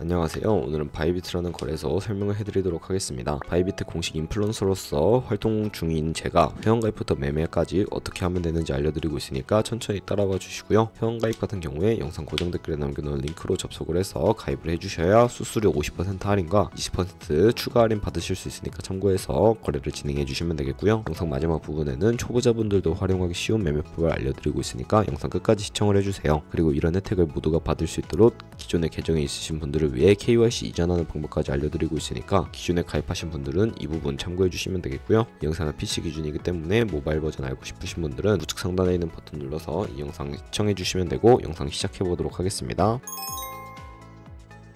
안녕하세요. 오늘은 바이비트라는 거래소 설명을 해드리도록 하겠습니다. 바이비트 공식 인플루언서로서 활동 중인 제가 회원가입부터 매매까지 어떻게 하면 되는지 알려드리고 있으니까 천천히 따라와 주시고요. 회원가입 같은 경우에 영상 고정 댓글에 남겨놓은 링크로 접속을 해서 가입을 해주셔야 수수료 50% 할인과 20% 추가 할인 받으실 수 있으니까 참고해서 거래를 진행해 주시면 되겠고요. 영상 마지막 부분에는 초보자분들도 활용하기 쉬운 매매법을 알려드리고 있으니까 영상 끝까지 시청을 해주세요. 그리고 이런 혜택을 모두가 받을 수 있도록 기존에 계정에 있으신 분들을 위해 KYC 이전하는 방법까지 알려드리고 있으니까 기존에 가입하신 분들은 이 부분 참고해 주시면 되겠고요. 이 영상은 PC 기준이기 때문에 모바일 버전 알고 싶으신 분들은 우측 상단에 있는 버튼 눌러서 이 영상 시청해 주시면 되고 영상 시작해 보도록 하겠습니다.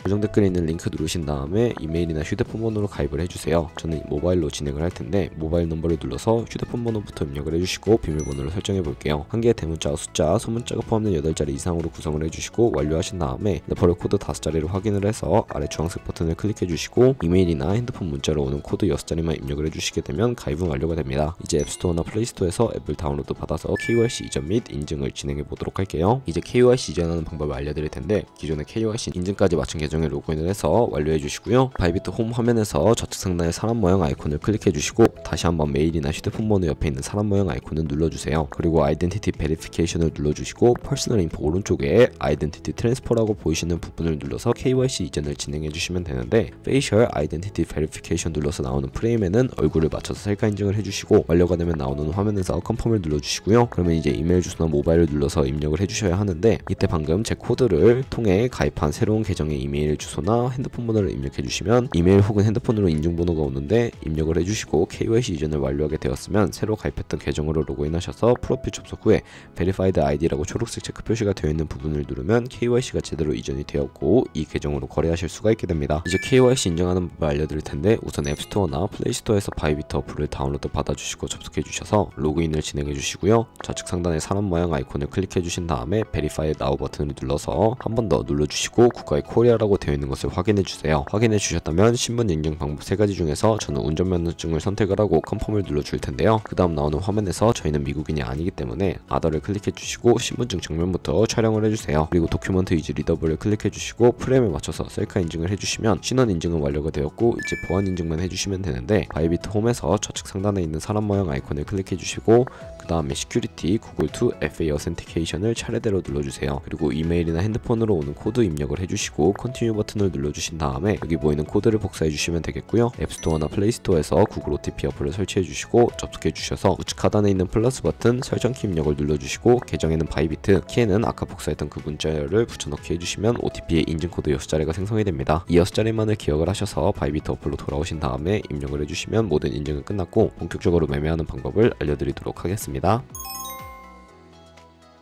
고정 댓글에 있는 링크 누르신 다음에 이메일이나 휴대폰 번호로 가입을 해주세요. 저는 모바일로 진행을 할 텐데 모바일 넘버를 눌러서 휴대폰 번호부터 입력을 해주시고 비밀번호를 설정해 볼게요. 한 개의 대문자와 숫자, 소문자가 포함된 8자리 이상으로 구성을 해주시고 완료하신 다음에 레퍼럴 코드 5자리를 확인을 해서 아래 주황색 버튼을 클릭해 주시고 이메일이나 핸드폰 문자로 오는 코드 6자리만 입력을 해주시게 되면 가입은 완료가 됩니다. 이제 앱스토어나 플레이스토어에서 앱을 다운로드 받아서 KYC 이전 및 인증을 진행해 보도록 할게요. 이제 KYC 이전하는 방법을 알려드릴 텐데 기존에 KYC 인증까지 마친 계정에 로그인을 해서 완료해 주시고요. 바이비트 홈 화면에서 좌측 상단의 사람 모양 아이콘을 클릭해 주시고 다시 한번 메일이나 휴대폰 번호 옆에 있는 사람 모양 아이콘을 눌러주세요. 그리고 아이덴티티 베리피케이션을 눌러주시고 퍼스널 인포 오른쪽에 아이덴티티 트랜스퍼라고 보이시는 부분을 눌러서 KYC 이전을 진행해 주시면 되는데 페이셜 아이덴티티 베리피케이션 눌러서 나오는 프레임에는 얼굴을 맞춰서 셀카 인증을 해주시고 완료가 되면 나오는 화면에서 컨펌을 눌러주시고요. 그러면 이제 이메일 주소나 모바일을 눌러서 입력을 해주셔야 하는데 이때 방금 제 코드를 통해 가입한 새로운 계정의 이메일 주소나 핸드폰 번호를 입력해 주시면 이메일 혹은 핸드폰으로 인증번호가 오는데 입력을 해주시고 KYC 이전을 완료하게 되었으면 새로 가입했던 계정으로 로그인하셔서 프로필 접속 후에 Verified ID라고 초록색 체크 표시가 되어 있는 부분을 누르면 KYC가 제대로 이전이 되었고 이 계정으로 거래하실 수가 있게 됩니다. 이제 KYC 인정하는 법을 알려드릴 텐데 우선 앱스토어나 플레이스토어에서 바이비트 어플을 다운로드 받아주시고 접속해 주셔서 로그인을 진행해 주시고요. 좌측 상단에 사람 모양 아이콘을 클릭해 주신 다음에 Verified Now 버튼을 눌러서 한 번 더 눌러주시고 국가의 코리아라고 되어 있는 것을 확인해 주세요. 확인해 주셨다면 신분 인증 방법 3가지 중에서 저는 운전면허증을 선택을 하고 컨펌을 눌러 줄 텐데요. 그 다음 나오는 화면에서 저희는 미국인이 아니기 때문에 아더를 클릭해 주시고 신분증 정면부터 촬영을 해주세요. 그리고 도큐먼트 이즈 리더블을 클릭해 주시고 프레임에 맞춰서 셀카 인증을 해주시면 신원 인증은 완료가 되었고 이제 보안 인증만 해주시면 되는데 바이비트 홈에서 좌측 상단에 있는 사람 모양 아이콘을 클릭해 주시고 그 다음에 시큐리티 구글 투 FA 어센티케이션을 차례대로 눌러주세요. 그리고 이메일이나 핸드폰으로 오는 코드 입력을 해주시고 컨티뉴 버튼을 눌러주신 다음에 여기 보이는 코드를 복사해 주시면 되겠고요. 앱스토어나 플레이스토어에서 구글 OTP 어플을 설치해 주시고 접속해 주셔서 우측 하단에 있는 플러스 버튼 설정키 입력을 눌러주시고 계정에는 바이비트, 키에는 아까 복사했던 그 문자열을 붙여넣기 해주시면 OTP의 인증코드 6자리가 생성이 됩니다. 이 6자리만을 기억을 하셔서 바이비트 어플로 돌아오신 다음에 입력을 해주시면 모든 인증은 끝났고 본격적으로 매매하는 방법을 알려드리도록 하겠습니다.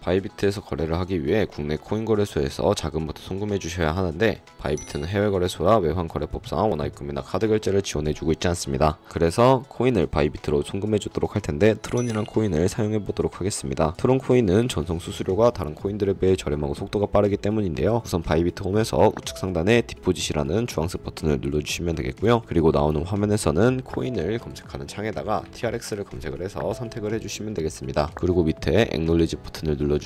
바이비트에서 거래를 하기 위해 국내 코인 거래소에서 자금부터 송금해 주셔야 하는데 바이비트는 해외 거래소와 외환 거래법상 원화입금이나 카드 결제를 지원해 주고 있지 않습니다. 그래서 코인을 바이비트로 송금해 주도록 할 텐데 트론이란 코인을 사용해 보도록 하겠습니다. 트론 코인은 전송 수수료가 다른 코인들에 비해 저렴하고 속도가 빠르기 때문인데요. 우선 바이비트 홈에서 우측 상단에 디포짓이라는 주황색 버튼을 눌러주시면 되겠고요. 그리고 나오는 화면에서는 코인을 검색하는 창에다가 TRX를 검색을 해서 선택을 해주시면 되겠습니다. 그리고 밑에 Acknowledge 버튼을 눌러주시면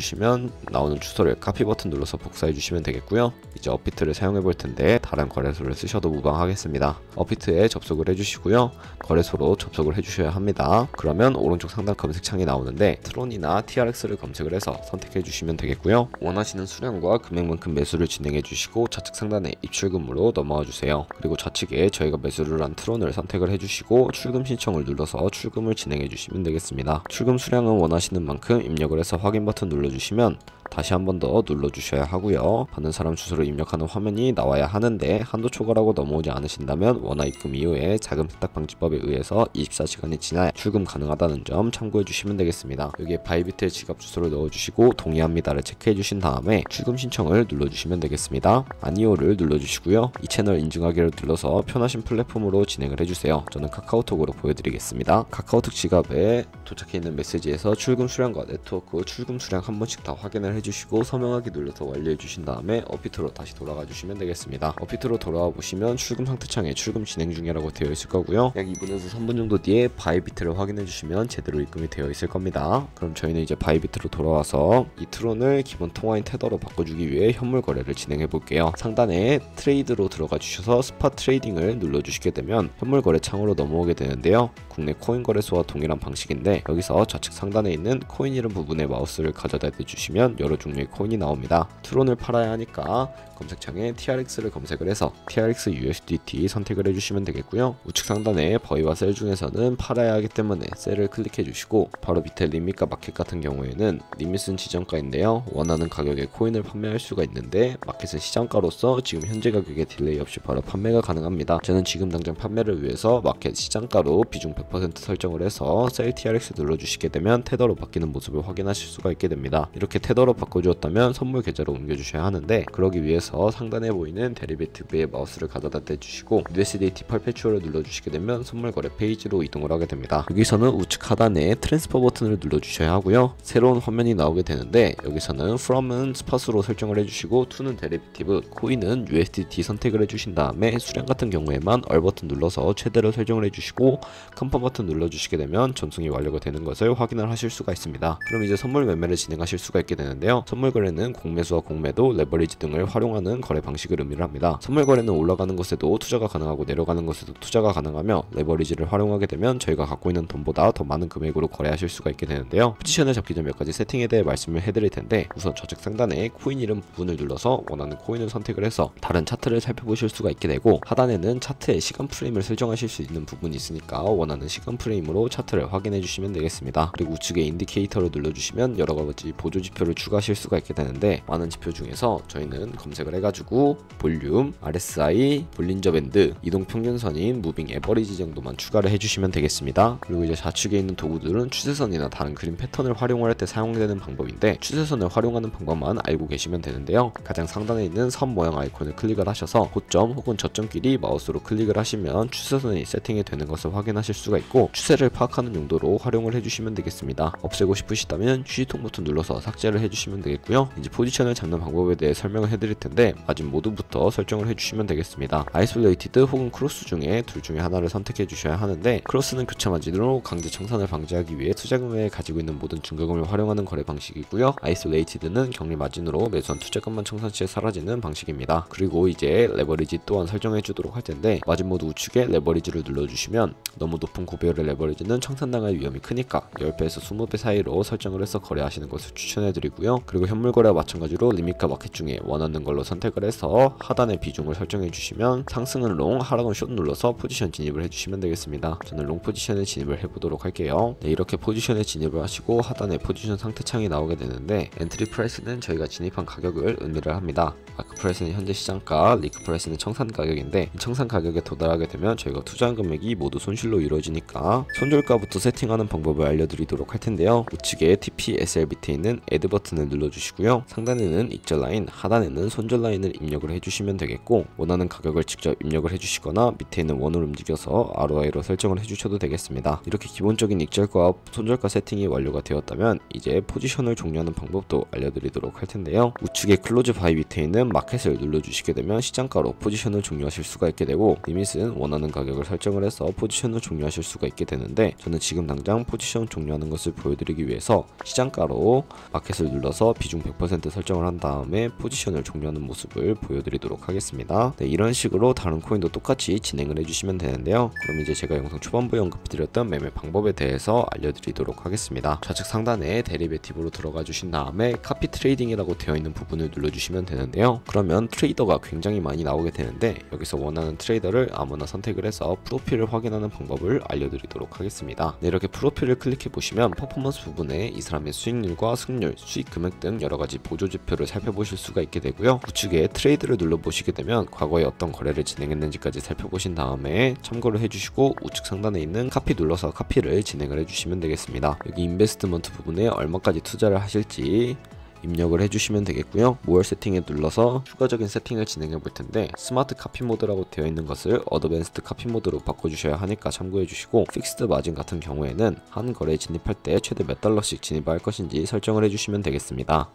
나오는 주소를 카피 버튼 눌러서 복사해 주시면 되겠고요. 이제 업비트를 사용해 볼 텐데 다른 거래소를 쓰셔도 무방하겠습니다. 업비트에 접속을 해주시고요. 거래소로 접속을 해주셔야 합니다. 그러면 오른쪽 상단 검색창이 나오는데 트론이나 TRX를 검색을 해서 선택해 주시면 되겠고요. 원하시는 수량과 금액만큼 매수를 진행해 주시고 좌측 상단에 입출금으로 넘어와 주세요. 그리고 좌측에 저희가 매수를 한 트론을 선택을 해주시고 출금 신청을 눌러서 출금을 진행해 주시면 되겠습니다. 출금 수량은 원하시는 만큼 입력을 해서 확인 버튼 눌러주시면 다시 한 번 더 눌러주셔야 하고요. 받는 사람 주소를 입력하는 화면이 나와야 하는데 한도 초과라고 넘어오지 않으신다면 원화 입금 이후에 자금 세탁 방지법에 의해서 24시간이 지나야 출금 가능하다는 점 참고해 주시면 되겠습니다. 여기에 바이비트의 지갑 주소를 넣어주시고 동의합니다를 체크해 주신 다음에 출금 신청을 눌러주시면 되겠습니다. 아니오를 눌러주시고요. 이 채널 인증하기를 눌러서 편하신 플랫폼으로 진행을 해주세요. 저는 카카오톡으로 보여드리겠습니다. 카카오톡 지갑에 도착해 있는 메시지에서 출금 수량과 네트워크 출금 수량 한 번씩 다 확인을 해주시고 서명하기 눌러서 완료해주신 다음에 업비트로 다시 돌아가 주시면 되겠습니다. 업비트로 돌아와 보시면 출금 상태창에 출금 진행 중이라고 되어 있을 거고요. 약 2분에서 3분 정도 뒤에 바이비트를 확인해 주시면 제대로 입금이 되어 있을 겁니다. 그럼 저희는 이제 바이비트로 돌아와서 이 트론을 기본 통화인 테더로 바꿔주기 위해 현물 거래를 진행해 볼게요. 상단에 트레이드로 들어가 주셔서 스팟 트레이딩을 눌러주시게 되면 현물 거래 창으로 넘어오게 되는데요. 국내 코인 거래소와 동일한 방식인데 여기서 좌측 상단에 있는 코인 이름 부분에 마우스를 가져다 대주시면 여러 종류의 코인이 나옵니다. 트론을 팔아야 하니까 검색창에 TRX를 검색을 해서 TRX USDT 선택을 해주시면 되겠고요. 우측 상단에 버이와 셀 중에서는 팔아야 하기 때문에 셀을 클릭해 주시고 바로 밑에 리밋과 마켓 같은 경우에는 리밋은 지정가인데요. 원하는 가격에 코인을 판매할 수가 있는데 마켓은 시장가로서 지금 현재 가격에 딜레이 없이 바로 판매가 가능합니다. 저는 지금 당장 판매를 위해서 마켓 시장가로 비중 100% 설정을 해서 셀 TRX 눌러주시게 되면 테더로 바뀌는 모습을 확인하실 수가 있게 됩니다. 이렇게 테더로 바꿔주었다면 선물 계좌로 옮겨주셔야 하는데 그러기 위해서 상단에 보이는 데리베이티브에 마우스를 가져다 대주시고 USDT 퍼페추얼을 눌러주시게 되면 선물 거래 페이지로 이동을 하게 됩니다. 여기서는 우측 하단에 트랜스퍼 버튼을 눌러주셔야 하고요. 새로운 화면이 나오게 되는데 여기서는 from은 스팟으로 설정을 해주시고 to는 데리베이티브, 코인은 USDT 선택을 해주신 다음에 수량 같은 경우에만 얼 버튼 눌러서 최대로 설정을 해주시고 컨펌 버튼 눌러주시게 되면 전송이 완료가 되는 것을 확인을 하실 수가 있습니다. 그럼 이제 선물 매매를 진행하실 수가 있게 되는데요. 선물 거래는 공매수와 공매도, 레버리지 등을 활용하는 거래 방식을 의미를 합니다. 선물 거래는 올라가는 것에도 투자가 가능하고 내려가는 것에도 투자가 가능하며 레버리지를 활용하게 되면 저희가 갖고 있는 돈보다 더 많은 금액으로 거래하실 수가 있게 되는데요. 포지션을 잡기 전 몇 가지 세팅에 대해 말씀을 해드릴 텐데 우선 좌측 상단에 코인 이름 부분을 눌러서 원하는 코인을 선택을 해서 다른 차트를 살펴보실 수가 있게 되고 하단에는 차트의 시간 프레임을 설정하실 수 있는 부분이 있으니까 원하는 시간 프레임으로 차트를 확인해 주시면 되겠습니다. 그리고 우측에 인디케이터를 눌러주시면 여러 가지 보조 지표를 추가하실 수가 있게 되는데 많은 지표 중에서 저희는 검색을 해가지고 볼륨, RSI, 볼린저 밴드, 이동 평균선인 무빙 에버리지 정도만 추가를 해주시면 되겠습니다. 그리고 이제 좌측에 있는 도구들은 추세선이나 다른 그림 패턴을 활용할 때 사용되는 방법인데 추세선을 활용하는 방법만 알고 계시면 되는데요. 가장 상단에 있는 선 모양 아이콘을 클릭을 하셔서 고점 혹은 저점끼리 마우스로 클릭을 하시면 추세선이 세팅이 되는 것을 확인하실 수가 있고 추세를 파악하는 용도로 활용을 해주시면 되겠습니다. 없애고 싶으시다면 휴지통 버튼 눌러서 삭제를 해주시면 되겠고요. 이제 포지션을 잡는 방법에 대해 설명을 해드릴 텐데 마진 모드부터 설정을 해주시면 되겠습니다. 아이솔레이티드 혹은 크로스 중에 둘 중에 하나를 선택해 주셔야 하는데 크로스는 교차 마진으로 강제 청산을 방지하기 위해 투자금액에 가지고 있는 모든 증거금을 활용하는 거래 방식이고요. 아이솔레이티드는 격리 마진으로 매수한 투자금만 청산 시에 사라지는 방식입니다. 그리고 이제 레버리지 또한 설정해 주도록 할 텐데 마진 모드 우측에 레버리지를 눌러주시면 너무 높은 고배율의 레버리지는 청산당할 위험이 크니까 10배에서 20배 사이로 설정을 해서 거래하시는 것을 추천해 드리고요. 그리고 현물 거래와 마찬가지로 리밋과 마켓 중에 원하는 걸로 선택을 해서 하단의 비중을 설정해 주시면 상승은 롱, 하락은 숏 눌러서 포지션 진입을 해주시면 되겠습니다. 저는 롱 포지션에 진입을 해보도록 할게요. 네, 이렇게 포지션에 진입을 하시고 하단에 포지션 상태 창이 나오게 되는데 엔트리 프라이스는 저희가 진입한 가격을 의미를 합니다. 마크 프라이스는 현재 시장가, 리크 프라이스는 청산 가격인데 이 청산 가격에 도달하게 되면 저희가 투자한 금액이 모두 손실로 이루어지니까 손절가부터 세팅하는 방법을 알려드리도록 할 텐데요. 우측에 TP SL 밑에 있는 애드 버튼을 눌러주시고요. 상단에는 익절 라인, 하단에는 손절 라인을 입력을 해주시면 되겠고 원하는 가격을 직접 입력을 해주시거나 밑에 있는 원을 움직여서 ROI로 설정을 해주셔도 되겠습니다. 이렇게 기본적인 익절과 손절가 세팅이 완료가 되었다면 이제 포지션을 종료하는 방법도 알려드리도록 할 텐데요. 우측에 클로즈 바이 밑에 있는 마켓을 눌러주시게 되면 시장가로 포지션을 종료하실 수가 있게 되고 리밋은 원하는 가격을 설정을 해서 포지션을 종료하실 수가 있게 되는데 저는 지금 당장 포지션 종료하는 것을 보여드리기 위해서 시장가로 마켓을 눌러서 비중 100% 설정을 한 다음에 포지션을 종료하는 모습을 보여드리도록 하겠습니다. 네, 이런 식으로 다른 코인도 똑같이 진행을 해주시면 되는데요. 그럼 이제 제가 영상 초반부에 언급드렸던 매매 방법에 대해서 알려드리도록 하겠습니다. 좌측 상단에 데리베이티브로 들어가 주신 다음에 카피 트레이딩이라고 되어 있는 부분을 눌러주시면 되는데요. 그러면 트레이더가 굉장히 많이 나오게 되는데 여기서 원하는 트레이더를 아무나 선택을 해서 프로필을 확인하는 방법을 알려드리도록 하겠습니다. 네, 이렇게 프로필을 클릭해 보시면 퍼포먼스 부분에 이 사람의 수익률과 승률, 수익 금액 등 여러가지 보조 지표를 살펴보실 수가 있게 되고요. 우측에 트레이드를 눌러보시게 되면 과거에 어떤 거래를 진행했는지까지 살펴보신 다음에 참고를 해주시고 우측 상단에 있는 카피 눌러서 카피를 진행을 해주시면 되겠습니다. 여기 인베스트먼트 부분에 얼마까지 투자를 하실지 입력을 해주시면 되겠고요. 모어 세팅에 눌러서 추가적인 세팅을 진행해 볼 텐데 스마트 카피 모드라고 되어 있는 것을 어드밴스드 카피 모드로 바꿔주셔야 하니까 참고해 주시고 픽스드 마진 같은 경우에는 한 거래에 진입할 때 최대 몇 달러씩 진입할 것인지 설정을 해주시면 되겠습니다.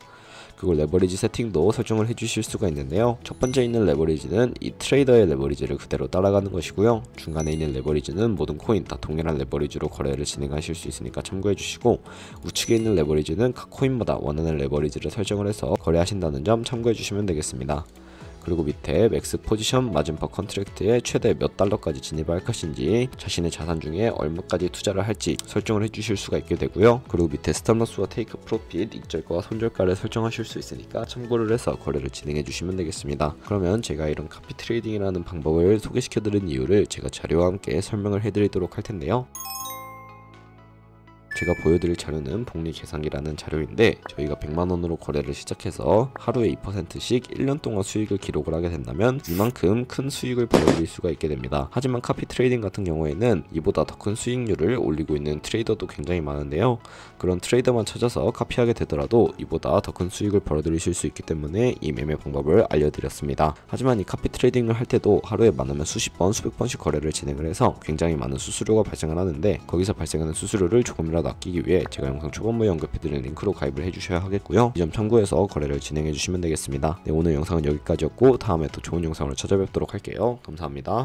그리고 레버리지 세팅도 설정을 해주실 수가 있는데요. 첫 번째 있는 레버리지는 이 트레이더의 레버리지를 그대로 따라가는 것이고요. 중간에 있는 레버리지는 모든 코인 다 동일한 레버리지로 거래를 진행하실 수 있으니까 참고해 주시고, 우측에 있는 레버리지는 각 코인마다 원하는 레버리지를 설정을 해서 거래하신다는 점 참고해 주시면 되겠습니다. 그리고 밑에 맥스 포지션 마진 퍼 컨트랙트에 최대 몇 달러까지 진입할 것인지, 자신의 자산 중에 얼마까지 투자를 할지 설정을 해주실 수가 있게 되고요. 그리고 밑에 스탑로스와 테이크 프로핏, 익절가와 손절가를 설정하실 수 있으니까 참고를 해서 거래를 진행해 주시면 되겠습니다. 그러면 제가 이런 카피 트레이딩이라는 방법을 소개시켜 드린 이유를 제가 자료와 함께 설명을 해드리도록 할 텐데요. 제가 보여드릴 자료는 복리 계산기라는 자료인데, 저희가 100만원으로 거래를 시작해서 하루에 2%씩 1년 동안 수익을 기록을 하게 된다면 이만큼 큰 수익을 벌어들일 수가 있게 됩니다. 하지만 카피 트레이딩 같은 경우에는 이보다 더 큰 수익률을 올리고 있는 트레이더도 굉장히 많은데요. 그런 트레이더만 찾아서 카피하게 되더라도 이보다 더 큰 수익을 벌어들이실 수 있기 때문에 이 매매 방법을 알려드렸습니다. 하지만 이 카피 트레이딩을 할 때도 하루에 많으면 수십 번, 수백 번씩 거래를 진행을 해서 굉장히 많은 수수료가 발생을 하는데, 거기서 발생하는 수수료를 조금이라도 아끼기 위해 제가 영상 초반부에 언급해드린 링크로 가입을 해주셔야 하겠고요. 이 점 참고해서 거래를 진행해주시면 되겠습니다. 네, 오늘 영상은 여기까지였고 다음에 또 좋은 영상으로 찾아뵙도록 할게요. 감사합니다.